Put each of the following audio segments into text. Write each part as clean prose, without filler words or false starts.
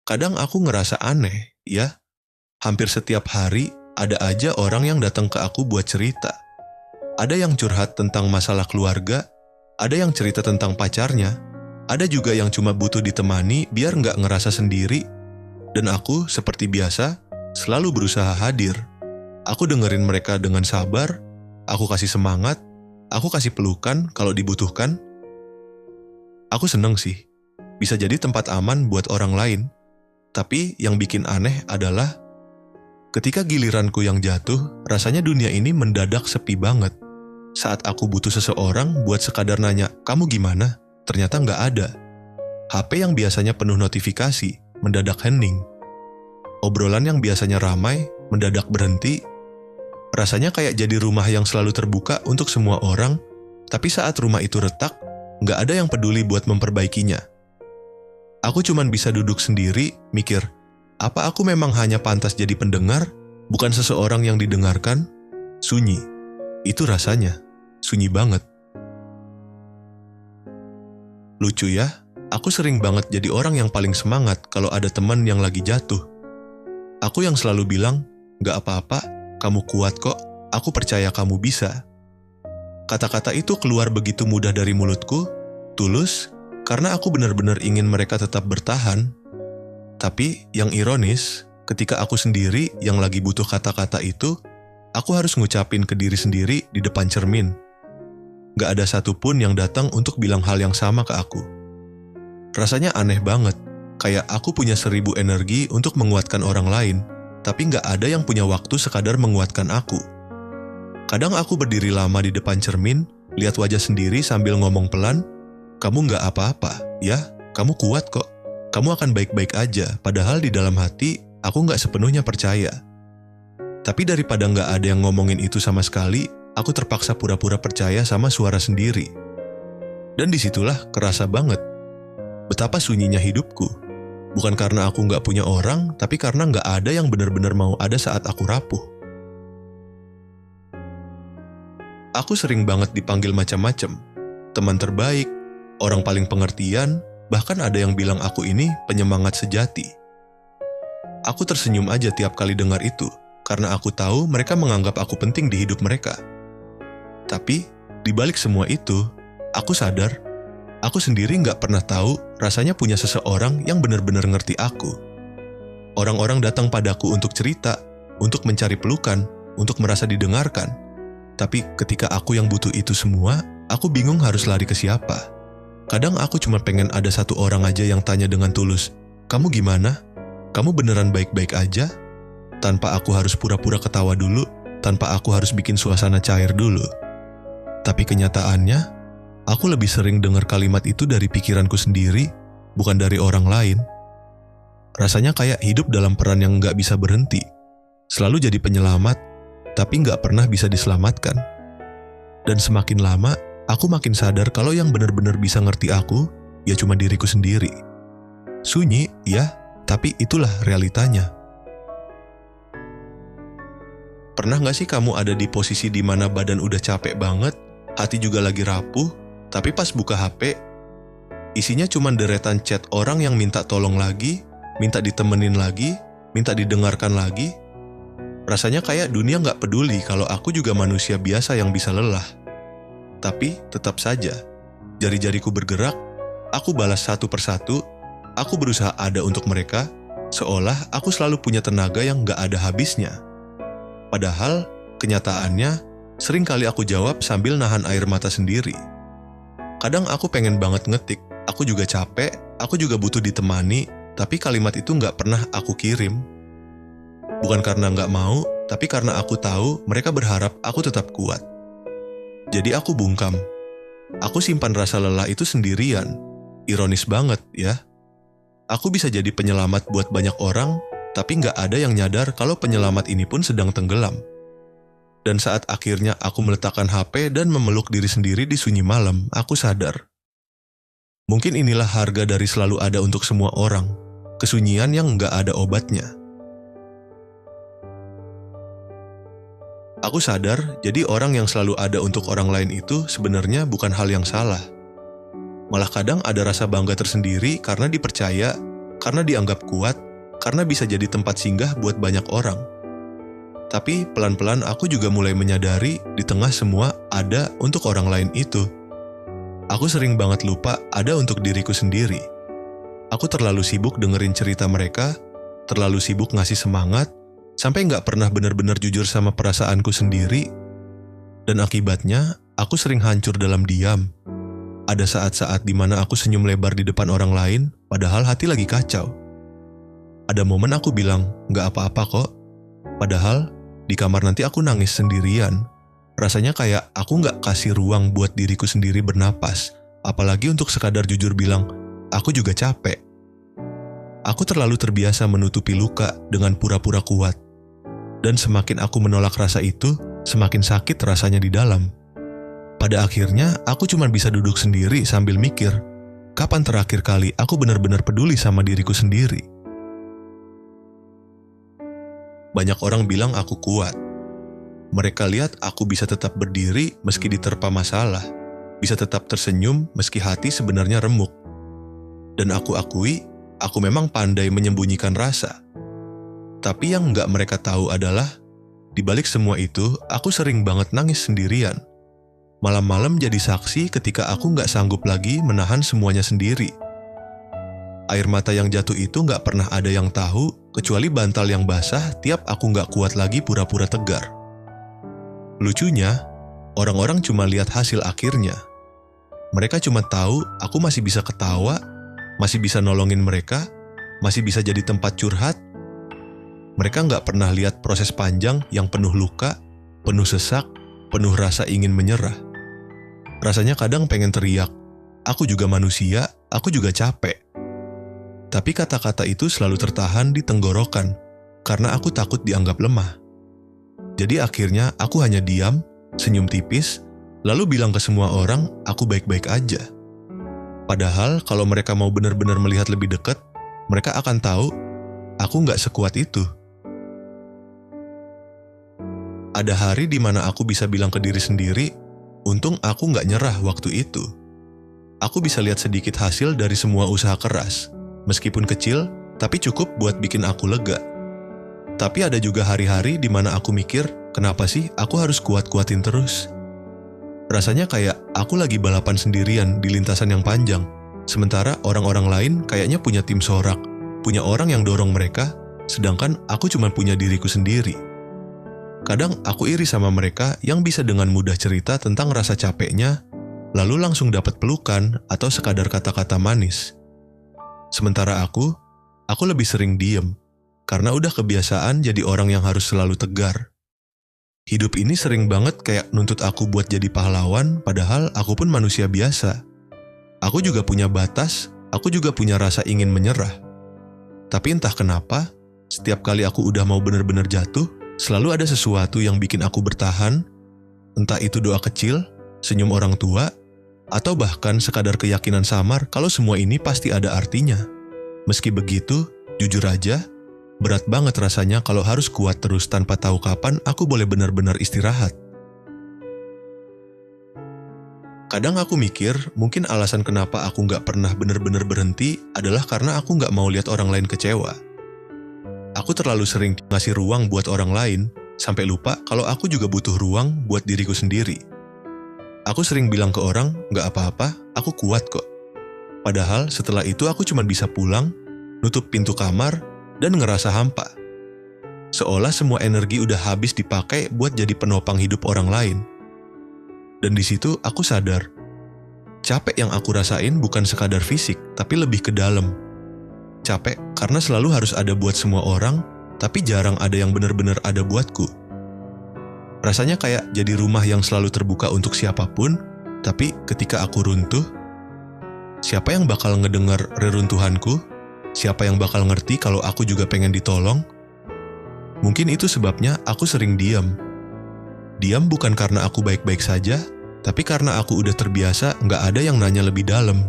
Kadang aku ngerasa aneh, ya. Hampir setiap hari ada aja orang yang datang ke aku buat cerita. Ada yang curhat tentang masalah keluarga, ada yang cerita tentang pacarnya, ada juga yang cuma butuh ditemani biar nggak ngerasa sendiri. Dan aku, seperti biasa, selalu berusaha hadir. Aku dengerin mereka dengan sabar, aku kasih semangat, aku kasih pelukan kalau dibutuhkan. Aku seneng sih, bisa jadi tempat aman buat orang lain. Tapi yang bikin aneh adalah ketika giliranku yang jatuh, rasanya dunia ini mendadak sepi banget. Saat aku butuh seseorang buat sekadar nanya, "Kamu gimana?" Ternyata nggak ada. HP yang biasanya penuh notifikasi, mendadak hening. Obrolan yang biasanya ramai, mendadak berhenti. Rasanya kayak jadi rumah yang selalu terbuka untuk semua orang, tapi saat rumah itu retak, nggak ada yang peduli buat memperbaikinya. Aku cuman bisa duduk sendiri, mikir, apa aku memang hanya pantas jadi pendengar, bukan seseorang yang didengarkan? Sunyi. Itu rasanya. Sunyi banget. Lucu ya, aku sering banget jadi orang yang paling semangat kalau ada teman yang lagi jatuh. Aku yang selalu bilang, "Gak apa-apa, kamu kuat kok, aku percaya kamu bisa." Kata-kata itu keluar begitu mudah dari mulutku, tulus, karena aku benar-benar ingin mereka tetap bertahan. Tapi yang ironis, ketika aku sendiri yang lagi butuh kata-kata itu, aku harus ngucapin ke diri sendiri di depan cermin. Gak ada satupun yang datang untuk bilang hal yang sama ke aku. Rasanya aneh banget, kayak aku punya 1000 energi untuk menguatkan orang lain, tapi gak ada yang punya waktu sekadar menguatkan aku. Kadang aku berdiri lama di depan cermin, lihat wajah sendiri sambil ngomong pelan, "Kamu gak apa-apa, ya, kamu kuat kok. Kamu akan baik-baik aja," padahal di dalam hati, aku gak sepenuhnya percaya. Tapi daripada gak ada yang ngomongin itu sama sekali, aku terpaksa pura-pura percaya sama suara sendiri. Dan disitulah kerasa banget betapa sunyinya hidupku. Bukan karena aku gak punya orang, tapi karena gak ada yang benar-benar mau ada saat aku rapuh. Aku sering banget dipanggil macam-macam. Teman terbaik, orang paling pengertian, bahkan ada yang bilang aku ini penyemangat sejati. Aku tersenyum aja tiap kali dengar itu, karena aku tahu mereka menganggap aku penting di hidup mereka. Tapi, di balik semua itu, aku sadar, aku sendiri nggak pernah tahu rasanya punya seseorang yang benar-benar ngerti aku. Orang-orang datang padaku untuk cerita, untuk mencari pelukan, untuk merasa didengarkan. Tapi ketika aku yang butuh itu semua, aku bingung harus lari ke siapa. Kadang aku cuma pengen ada satu orang aja yang tanya dengan tulus, "Kamu gimana? Kamu beneran baik-baik aja?" Tanpa aku harus pura-pura ketawa dulu, tanpa aku harus bikin suasana cair dulu. Tapi kenyataannya, aku lebih sering dengar kalimat itu dari pikiranku sendiri, bukan dari orang lain. Rasanya kayak hidup dalam peran yang nggak bisa berhenti. Selalu jadi penyelamat, tapi nggak pernah bisa diselamatkan. Dan semakin lama, aku makin sadar kalau yang benar-benar bisa ngerti aku, ya cuma diriku sendiri. Sunyi, ya, tapi itulah realitanya. Pernah nggak sih kamu ada di posisi di mana badan udah capek banget, hati juga lagi rapuh, tapi pas buka HP, isinya cuma deretan chat orang yang minta tolong lagi, minta ditemenin lagi, minta didengarkan lagi. Rasanya kayak dunia nggak peduli kalau aku juga manusia biasa yang bisa lelah. Tapi tetap saja, jari-jariku bergerak, aku balas satu persatu, aku berusaha ada untuk mereka, seolah aku selalu punya tenaga yang nggak ada habisnya. Padahal, kenyataannya, sering kali aku jawab sambil nahan air mata sendiri. Kadang aku pengen banget ngetik, aku juga capek, aku juga butuh ditemani, tapi kalimat itu nggak pernah aku kirim. Bukan karena nggak mau, tapi karena aku tahu mereka berharap aku tetap kuat. Jadi aku bungkam. Aku simpan rasa lelah itu sendirian. Ironis banget ya. Aku bisa jadi penyelamat buat banyak orang, tapi nggak ada yang nyadar kalau penyelamat ini pun sedang tenggelam. Dan saat akhirnya aku meletakkan HP dan memeluk diri sendiri di sunyi malam, aku sadar. Mungkin inilah harga dari selalu ada untuk semua orang, kesunyian yang nggak ada obatnya. Aku sadar, jadi orang yang selalu ada untuk orang lain itu sebenarnya bukan hal yang salah. Malah kadang ada rasa bangga tersendiri karena dipercaya, karena dianggap kuat, karena bisa jadi tempat singgah buat banyak orang. Tapi pelan-pelan aku juga mulai menyadari di tengah semua ada untuk orang lain itu. Aku sering banget lupa ada untuk diriku sendiri. Aku terlalu sibuk dengerin cerita mereka, terlalu sibuk ngasih semangat, sampai nggak pernah benar-benar jujur sama perasaanku sendiri. Dan akibatnya, aku sering hancur dalam diam. Ada saat-saat di mana aku senyum lebar di depan orang lain, padahal hati lagi kacau. Ada momen aku bilang, nggak apa-apa kok. Padahal, di kamar nanti aku nangis sendirian. Rasanya kayak aku nggak kasih ruang buat diriku sendiri bernapas. Apalagi untuk sekadar jujur bilang, aku juga capek. Aku terlalu terbiasa menutupi luka dengan pura-pura kuat. Dan semakin aku menolak rasa itu, semakin sakit rasanya di dalam. Pada akhirnya, aku cuma bisa duduk sendiri sambil mikir, kapan terakhir kali aku benar-benar peduli sama diriku sendiri? Banyak orang bilang aku kuat. Mereka lihat aku bisa tetap berdiri meski diterpa masalah, bisa tetap tersenyum meski hati sebenarnya remuk. Dan aku akui, aku memang pandai menyembunyikan rasa. Tapi yang nggak mereka tahu adalah, di balik semua itu, aku sering banget nangis sendirian. Malam-malam jadi saksi ketika aku nggak sanggup lagi menahan semuanya sendiri. Air mata yang jatuh itu nggak pernah ada yang tahu, kecuali bantal yang basah tiap aku nggak kuat lagi pura-pura tegar. Lucunya, orang-orang cuma lihat hasil akhirnya. Mereka cuma tahu aku masih bisa ketawa, masih bisa nolongin mereka, masih bisa jadi tempat curhat. Mereka nggak pernah lihat proses panjang yang penuh luka, penuh sesak, penuh rasa ingin menyerah. Rasanya kadang pengen teriak, aku juga manusia, aku juga capek. Tapi kata-kata itu selalu tertahan di tenggorokan, karena aku takut dianggap lemah. Jadi akhirnya aku hanya diam, senyum tipis, lalu bilang ke semua orang, aku baik-baik aja. Padahal kalau mereka mau benar-benar melihat lebih dekat, mereka akan tahu, aku nggak sekuat itu. Ada hari di mana aku bisa bilang ke diri sendiri, untung aku nggak nyerah waktu itu. Aku bisa lihat sedikit hasil dari semua usaha keras. Meskipun kecil, tapi cukup buat bikin aku lega. Tapi ada juga hari-hari di mana aku mikir, kenapa sih aku harus kuat-kuatin terus? Rasanya kayak aku lagi balapan sendirian di lintasan yang panjang. Sementara orang-orang lain kayaknya punya tim sorak, punya orang yang dorong mereka, sedangkan aku cuma punya diriku sendiri. Kadang aku iri sama mereka yang bisa dengan mudah cerita tentang rasa capeknya, lalu langsung dapat pelukan atau sekadar kata-kata manis. Sementara aku lebih sering diem, karena udah kebiasaan jadi orang yang harus selalu tegar. Hidup ini sering banget kayak nuntut aku buat jadi pahlawan, padahal aku pun manusia biasa. Aku juga punya batas, aku juga punya rasa ingin menyerah. Tapi entah kenapa, setiap kali aku udah mau bener-bener jatuh, selalu ada sesuatu yang bikin aku bertahan, entah itu doa kecil, senyum orang tua, atau bahkan sekadar keyakinan samar kalau semua ini pasti ada artinya. Meski begitu, jujur aja, berat banget rasanya kalau harus kuat terus tanpa tahu kapan aku boleh benar-benar istirahat. Kadang aku mikir, mungkin alasan kenapa aku nggak pernah benar-benar berhenti adalah karena aku nggak mau lihat orang lain kecewa. Aku terlalu sering ngasih ruang buat orang lain, sampai lupa kalau aku juga butuh ruang buat diriku sendiri. Aku sering bilang ke orang, nggak apa-apa, aku kuat kok. Padahal setelah itu aku cuma bisa pulang, nutup pintu kamar, dan ngerasa hampa. Seolah semua energi udah habis dipakai buat jadi penopang hidup orang lain. Dan di situ aku sadar, capek yang aku rasain bukan sekadar fisik, tapi lebih ke dalam. Capek karena selalu harus ada buat semua orang, tapi jarang ada yang benar-benar ada buatku. Rasanya kayak jadi rumah yang selalu terbuka untuk siapapun, tapi ketika aku runtuh, siapa yang bakal ngedengar reruntuhanku? Siapa yang bakal ngerti kalau aku juga pengen ditolong? Mungkin itu sebabnya aku sering diam. Diam bukan karena aku baik-baik saja, tapi karena aku udah terbiasa nggak ada yang nanya lebih dalam.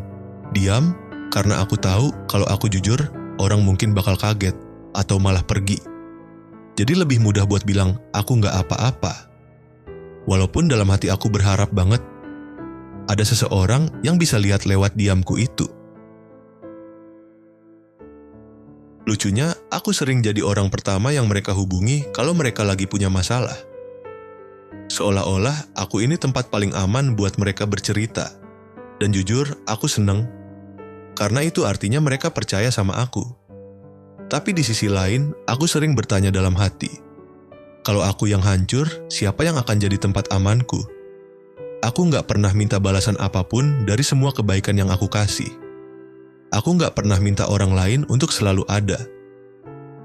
Diam karena aku tahu kalau aku jujur, orang mungkin bakal kaget atau malah pergi. Jadi lebih mudah buat bilang, aku nggak apa-apa. Walaupun dalam hati aku berharap banget, ada seseorang yang bisa lihat lewat diamku itu. Lucunya, aku sering jadi orang pertama yang mereka hubungi kalau mereka lagi punya masalah. Seolah-olah aku ini tempat paling aman buat mereka bercerita. Dan jujur, aku seneng. Karena itu artinya mereka percaya sama aku. Tapi di sisi lain, aku sering bertanya dalam hati, kalau aku yang hancur, siapa yang akan jadi tempat amanku? Aku nggak pernah minta balasan apapun dari semua kebaikan yang aku kasih. Aku nggak pernah minta orang lain untuk selalu ada.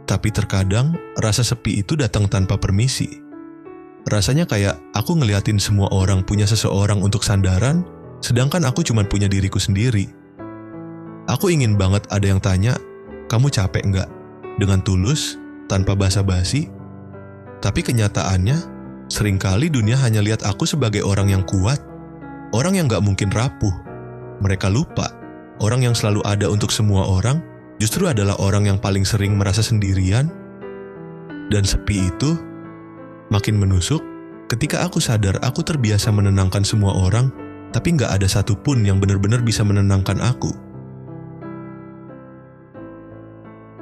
Tapi terkadang, rasa sepi itu datang tanpa permisi. Rasanya kayak aku ngeliatin semua orang punya seseorang untuk sandaran, sedangkan aku cuma punya diriku sendiri. Aku ingin banget ada yang tanya, kamu capek nggak? Dengan tulus, tanpa basa-basi. Tapi kenyataannya, seringkali dunia hanya lihat aku sebagai orang yang kuat, orang yang nggak mungkin rapuh. Mereka lupa, orang yang selalu ada untuk semua orang, justru adalah orang yang paling sering merasa sendirian. Dan sepi itu makin menusuk ketika aku sadar aku terbiasa menenangkan semua orang, tapi nggak ada satupun yang benar-benar bisa menenangkan aku.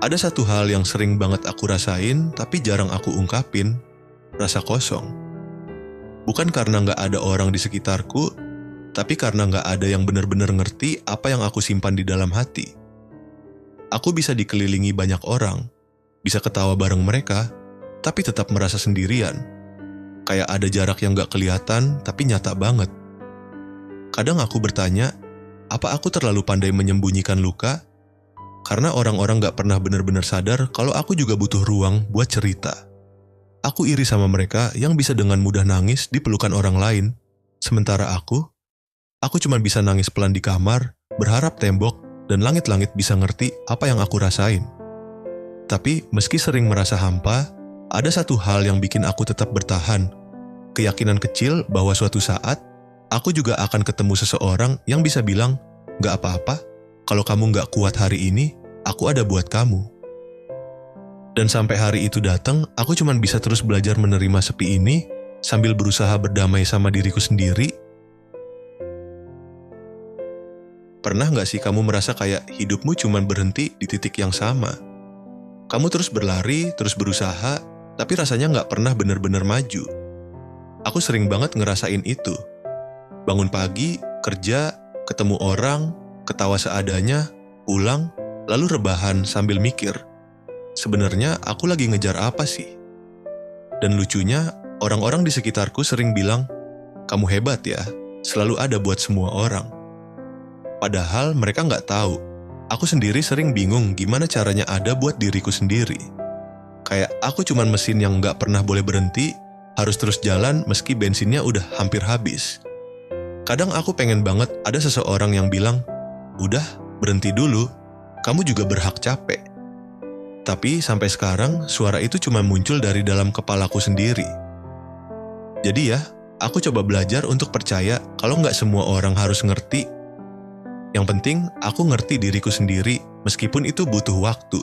Ada satu hal yang sering banget aku rasain, tapi jarang aku ungkapin, rasa kosong. Bukan karena nggak ada orang di sekitarku, tapi karena nggak ada yang benar-benar ngerti apa yang aku simpan di dalam hati. Aku bisa dikelilingi banyak orang, bisa ketawa bareng mereka, tapi tetap merasa sendirian. Kayak ada jarak yang nggak kelihatan, tapi nyata banget. Kadang aku bertanya, apa aku terlalu pandai menyembunyikan luka? Karena orang-orang gak pernah benar-benar sadar kalau aku juga butuh ruang buat cerita. Aku iri sama mereka yang bisa dengan mudah nangis di pelukan orang lain. Sementara aku cuma bisa nangis pelan di kamar, berharap tembok dan langit-langit bisa ngerti apa yang aku rasain. Tapi meski sering merasa hampa, ada satu hal yang bikin aku tetap bertahan. Keyakinan kecil bahwa suatu saat, aku juga akan ketemu seseorang yang bisa bilang, gak apa-apa. Kalau kamu gak kuat hari ini, aku ada buat kamu. Dan sampai hari itu datang, aku cuma bisa terus belajar menerima sepi ini, sambil berusaha berdamai sama diriku sendiri. Pernah gak sih kamu merasa kayak hidupmu cuma berhenti di titik yang sama? Kamu terus berlari, terus berusaha, tapi rasanya gak pernah benar-benar maju. Aku sering banget ngerasain itu. Bangun pagi, kerja, ketemu orang, ketawa seadanya, pulang, lalu rebahan sambil mikir, sebenarnya aku lagi ngejar apa sih? Dan lucunya, orang-orang di sekitarku sering bilang, kamu hebat ya, selalu ada buat semua orang. Padahal mereka nggak tahu, aku sendiri sering bingung gimana caranya ada buat diriku sendiri. Kayak aku cuman mesin yang nggak pernah boleh berhenti, harus terus jalan meski bensinnya udah hampir habis. Kadang aku pengen banget ada seseorang yang bilang, udah, berhenti dulu, kamu juga berhak capek. Tapi sampai sekarang, suara itu cuma muncul dari dalam kepalaku sendiri. Jadi ya, aku coba belajar untuk percaya kalau nggak semua orang harus ngerti. Yang penting, aku ngerti diriku sendiri, meskipun itu butuh waktu.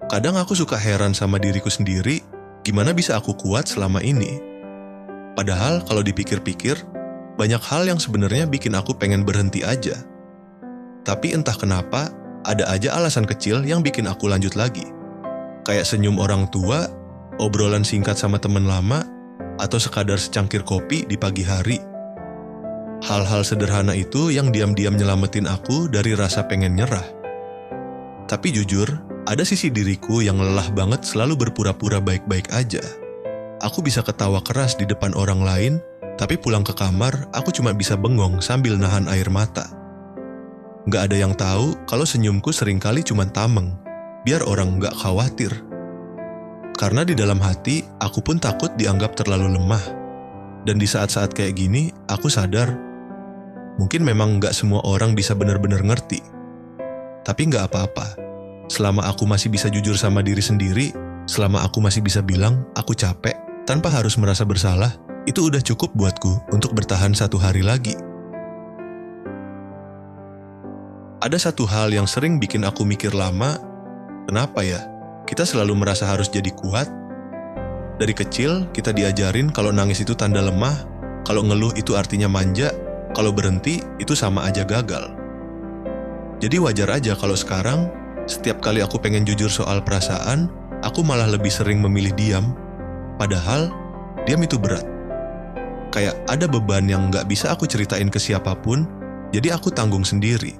Kadang aku suka heran sama diriku sendiri, gimana bisa aku kuat selama ini. Padahal kalau dipikir-pikir, banyak hal yang sebenarnya bikin aku pengen berhenti aja. Tapi entah kenapa, ada aja alasan kecil yang bikin aku lanjut lagi. Kayak senyum orang tua, obrolan singkat sama teman lama, atau sekadar secangkir kopi di pagi hari. Hal-hal sederhana itu yang diam-diam nyelamatin aku dari rasa pengen nyerah. Tapi jujur, ada sisi diriku yang lelah banget selalu berpura-pura baik-baik aja. Aku bisa ketawa keras di depan orang lain, tapi pulang ke kamar, aku cuma bisa bengong sambil nahan air mata. Gak ada yang tahu kalau senyumku seringkali cuma tameng, biar orang gak khawatir. Karena di dalam hati, aku pun takut dianggap terlalu lemah. Dan di saat-saat kayak gini, aku sadar, mungkin memang gak semua orang bisa benar-benar ngerti. Tapi gak apa-apa, selama aku masih bisa jujur sama diri sendiri, selama aku masih bisa bilang, aku capek, tanpa harus merasa bersalah, itu udah cukup buatku untuk bertahan satu hari lagi. Ada satu hal yang sering bikin aku mikir lama, kenapa ya? Kita selalu merasa harus jadi kuat. Dari kecil, kita diajarin kalau nangis itu tanda lemah, kalau ngeluh itu artinya manja, kalau berhenti itu sama aja gagal. Jadi wajar aja kalau sekarang, setiap kali aku pengen jujur soal perasaan, aku malah lebih sering memilih diam. Padahal, diam itu berat. Kayak ada beban yang gak bisa aku ceritain ke siapapun, jadi aku tanggung sendiri.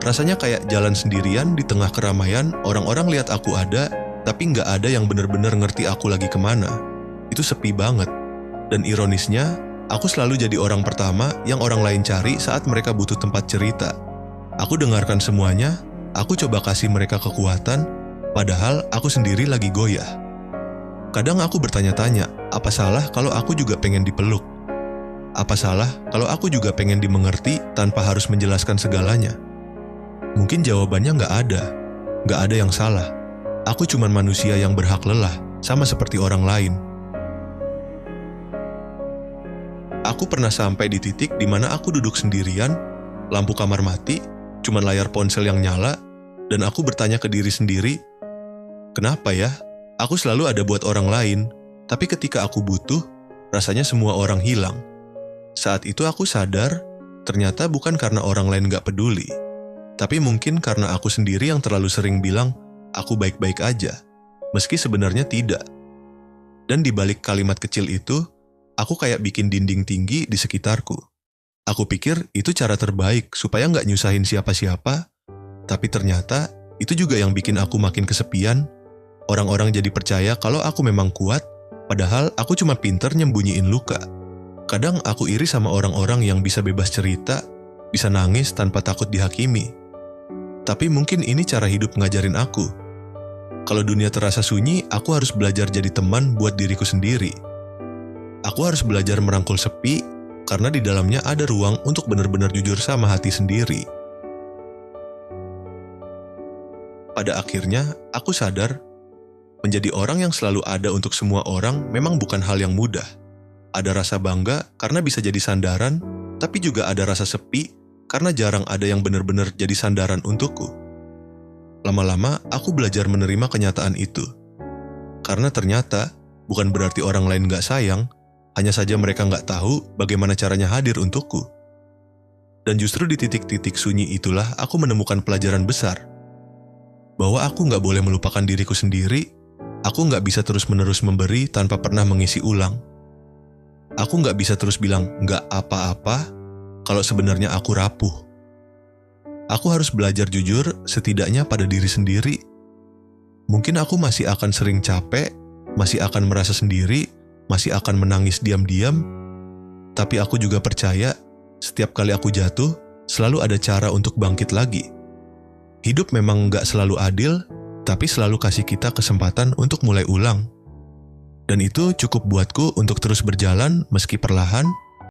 Rasanya kayak jalan sendirian di tengah keramaian, orang-orang lihat aku ada, tapi gak ada yang bener-bener ngerti aku lagi kemana. Itu sepi banget. Dan ironisnya, aku selalu jadi orang pertama yang orang lain cari saat mereka butuh tempat cerita. Aku dengarkan semuanya, aku coba kasih mereka kekuatan, padahal aku sendiri lagi goyah. Kadang aku bertanya-tanya, apa salah kalau aku juga pengen dipeluk? Apa salah kalau aku juga pengen dimengerti tanpa harus menjelaskan segalanya? Mungkin jawabannya nggak ada yang salah. Aku cuman manusia yang berhak lelah, sama seperti orang lain. Aku pernah sampai di titik di mana aku duduk sendirian, lampu kamar mati, cuman layar ponsel yang nyala, dan aku bertanya ke diri sendiri, kenapa ya? Aku selalu ada buat orang lain, tapi ketika aku butuh, rasanya semua orang hilang. Saat itu aku sadar, ternyata bukan karena orang lain gak peduli, tapi mungkin karena aku sendiri yang terlalu sering bilang, aku baik-baik aja, meski sebenarnya tidak. Dan di balik kalimat kecil itu, aku kayak bikin dinding tinggi di sekitarku. Aku pikir itu cara terbaik supaya nggak nyusahin siapa-siapa, tapi ternyata itu juga yang bikin aku makin kesepian. Orang-orang jadi percaya kalau aku memang kuat, padahal aku cuma pinter nyembunyiin luka. Kadang aku iri sama orang-orang yang bisa bebas cerita, bisa nangis tanpa takut dihakimi. Tapi mungkin ini cara hidup ngajarin aku. Kalau dunia terasa sunyi, aku harus belajar jadi teman buat diriku sendiri. Aku harus belajar merangkul sepi, karena di dalamnya ada ruang untuk benar-benar jujur sama hati sendiri. Pada akhirnya, aku sadar, menjadi orang yang selalu ada untuk semua orang memang bukan hal yang mudah. Ada rasa bangga karena bisa jadi sandaran, tapi juga ada rasa sepi karena jarang ada yang benar-benar jadi sandaran untukku. Lama-lama, aku belajar menerima kenyataan itu. Karena ternyata, bukan berarti orang lain gak sayang, hanya saja mereka nggak tahu bagaimana caranya hadir untukku. Dan justru di titik-titik sunyi itulah aku menemukan pelajaran besar. Bahwa aku nggak boleh melupakan diriku sendiri, aku nggak bisa terus-menerus memberi tanpa pernah mengisi ulang. Aku nggak bisa terus bilang nggak apa-apa kalau sebenarnya aku rapuh. Aku harus belajar jujur setidaknya pada diri sendiri. Mungkin aku masih akan sering capek, masih akan merasa sendiri, masih akan menangis diam-diam, tapi aku juga percaya setiap kali aku jatuh, selalu ada cara untuk bangkit lagi. Hidup memang gak selalu adil, tapi selalu kasih kita kesempatan untuk mulai ulang. Dan itu cukup buatku untuk terus berjalan meski perlahan,